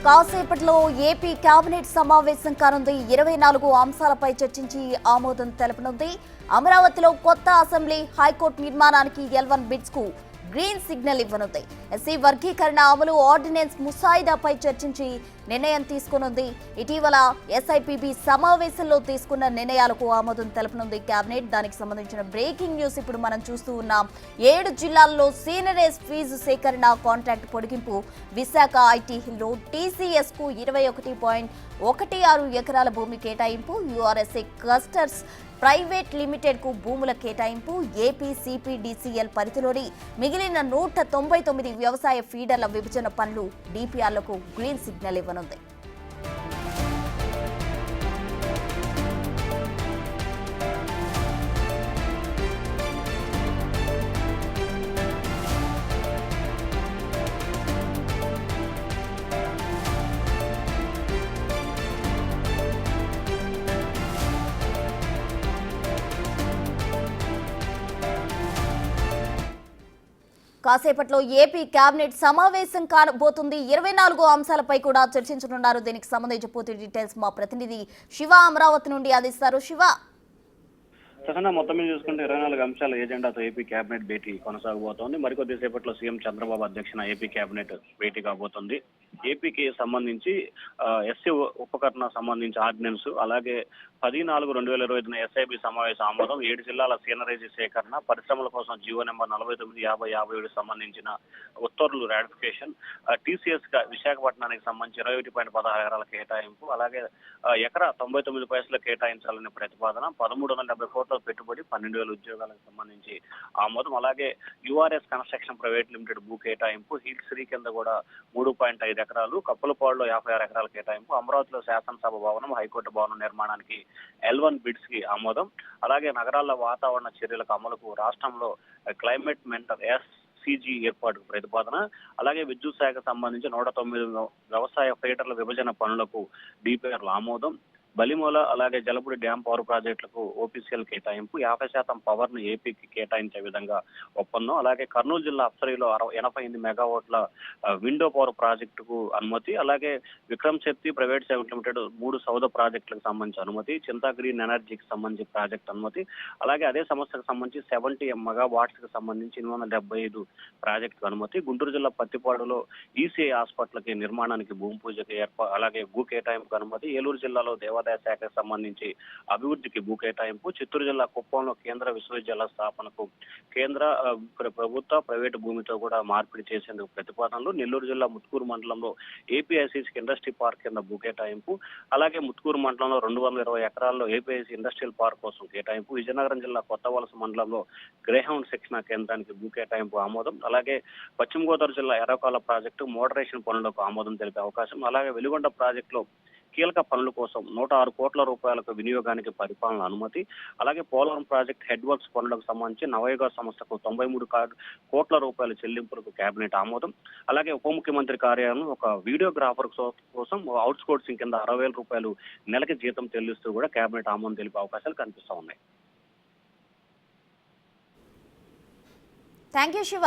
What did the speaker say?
కాసేపట్లో AP cabinet సమావేశం కానుంది. 24 అంశాలపై చర్చించి ఆమోదం తెలపనుంది. అమరావతిలో కొత్త అసెంబ్లీ, హైకోర్టు నిర్మాణానికి L1 బిడ్స్ కు గ్రీన్ సిగ్నల్ ఇవ్వనుంది. ఎస్సీ వర్గీకరణ అమలు ఆర్డినెన్స్ ముసాయిదాపై చర్చించి నిర్ణయం తీసుకునుంది. ఇటీవల SIPB సమావేశంలో తీసుకున్న నిర్ణయాలకు ఆమోదం తెలపనుంది కేబినెట్. దానికి సంబంధించిన బ్రేకింగ్ న్యూస్ ఇప్పుడు మనం చూస్తూ ఉన్నాం. 7 జిల్లాల్లో సీనియరేజ్ ఫీజు సేకరణ కాంట్రాక్ట్ పొడిగింపు. విశాఖ ఐటీ హిల్లో TCS కు 21.16 ఎకరాల భూమి కేటాయింపు. URSA క్లస్టర్స్ ప్రైవేట్ లిమిటెడ్ కు భూముల కేటాయింపు. ఏపీ CPDCL పరిధిలోని మిగిలిన 199 వ్యవసాయ ఫీడర్ల విభజన పనులు DPRలకు గ్రీన్ సిగ్నల్ ఇవ్వనుంది. కాసేపట్లో ఏపీ కేబినెట్ సమావేశం కాబోతుంది. 24 అంశాలపై కూడా చర్చించనున్నారు. దీనికి సంబంధించి పూర్తి డీటెయిల్స్ మా ప్రతినిధి శివ అమరావతి నుండి అందిస్తారు. శివ, మొత్తం మీద చూసుకుంటే 24 అంశాల ఎజెండాతో ఏపీ కేబినెట్ భేటీ కొనసాగబోతోంది. మరికొద్ది సేపట్లో సీఎం చంద్రబాబు అధ్యక్షన ఏపీ కేబినెట్ భేటీ కాబోతోంది. ఏపీకి సంబంధించి ఎస్సీ ఉపకరణ సంబంధించి ఆర్డినెన్స్, అలాగే 10/4/2025 SIB సమావేశ ఆమోదం, 7 జిల్లాల సీనరేజీ సేకరణ, పరిశ్రమల కోసం జీవో నెంబర్ 49/50/57 సంబంధించిన ఉత్తర్వులు రాటిఫికేషన్, TCS విశాఖపట్నానికి సంబంధించి 21.16 ఎకరాల కేటాయింపు, అలాగే ఎకరా 99 పైసలు కేటాయించాలనే ప్రతిపాదన, 1370 కోట్ల పెట్టుబడి, 12,000 ఉద్యోగాలకు సంబంధించి ఆమోదం, అలాగే URS కన్స్ట్రక్షన్ ప్రైవేట్ లిమిటెడ్ భూ కేటాయింపు, హిల్ శ్రీ కింద కూడా 3.5 ఎకరాలు, కప్పలపాడులో 56 ఎకరాల కేటాయింపు, అమరావతిలో శాసనసభ భవనం, హైకోర్టు భవనం నిర్మాణానికి L1 బిడ్స్ కి ఆమోదం, అలాగే నగరాల వాతావరణ చర్యలకు అమలుకు రాష్ట్రంలో క్లైమేట్ మెంటర్ SCG ఏర్పాటుకు ప్రతిపాదన, అలాగే విద్యుత్ శాఖకు సంబంధించి 109 వ్యవసాయ ఫీడర్ల విభజన పనులకు DPRల ఆమోదం, బలిమూల అలాగే జలపూడి డ్యాం పవర్ ప్రాజెక్టులకు OPCL కేటాయింపు, 50% పవర్ ను ఏపీకి కేటాయించే విధంగా ఒప్పందం, అలాగే కర్నూలు జిల్లా అప్సరీలో 88 మెగావాట్ల విండో పవర్ ప్రాజెక్టుకు అనుమతి, అలాగే విక్రమ్ శక్తి ప్రైవేట్ లిమిటెడ్ 3 సౌద ప్రాజెక్టులకు సంబంధించి అనుమతి, చింతా గ్రీన్ ఎనర్జీకి సంబంధించి ప్రాజెక్ట్ అనుమతి, అలాగే అదే సంస్థకు సంబంధించి 70 మెగావాట్స్ కి సంబంధించి 875 ప్రాజెక్టుకు అనుమతి, గుంటూరు జిల్లా పత్తిపాడులో ECI హాస్పిటల్కి నిర్మాణానికి భూమి పూజకి అలాగే భూ కేటాయింపుకు అనుమతి, ఏలూరు జిల్లాలో దేవాదాయ శాఖకు సంబంధించి అభివృద్ధికి భూ కేటాయింపు, చిత్తూరు జిల్లా కుప్పంలో కేంద్ర విశ్వవిద్యాలయ స్థాపనకు కేంద్ర ప్రభుత్వ ప్రైవేటు భూమితో కూడా మార్పిడి చేసేందుకు ప్రతిపాదనలు, నెల్లూరు జిల్లా ముత్కూరు మండలంలో APICC ఇండస్ట్రీ పార్క్ కింద భూ కేటాయింపు, అలాగే ముత్కూరు మండలంలో 220 ఎకరాల్లో APIC ఇండస్ట్రియల్ పార్క్ కోసం కేటాయింపు, విజయనగరం జిల్లా కొత్తవలస మండలంలో గ్రేహౌండ్ శిక్షణ కేంద్రానికి భూ కేటాయింపు ఆమోదం, అలాగే పశ్చిమ గోదావరి జిల్లా ఎర్రకాల ప్రాజెక్టు మోడరేషన్ పనులకు ఆమోదం తెలిపే అవకాశం, అలాగే వెలిగొండ ప్రాజెక్టులో కీలక పనుల కోసం 106 కోట్ల రూపాయలకు వినియోగానికి పరిపాలన అనుమతి, అలాగే పోలవరం ప్రాజెక్ట్ హెడ్ వర్క్స్ పనులకు సంబంధించి నవయుగ సంస్థకు 93 కోట్ల రూపాయల చెల్లింపులకు కేబినెట్ ఆమోదం, అలాగే ఉప ముఖ్యమంత్రి కార్యాలయం ఒక వీడియోగ్రాఫర్ కోసం అవుట్ సోర్సింగ్ కింద 60,000 రూపాయలు నెలకి జీతం చెల్లిస్తూ కూడా కేబినెట్ ఆమోదం తెలిపే అవకాశాలు కనిపిస్తా ఉన్నాయి. Thank you Shiva.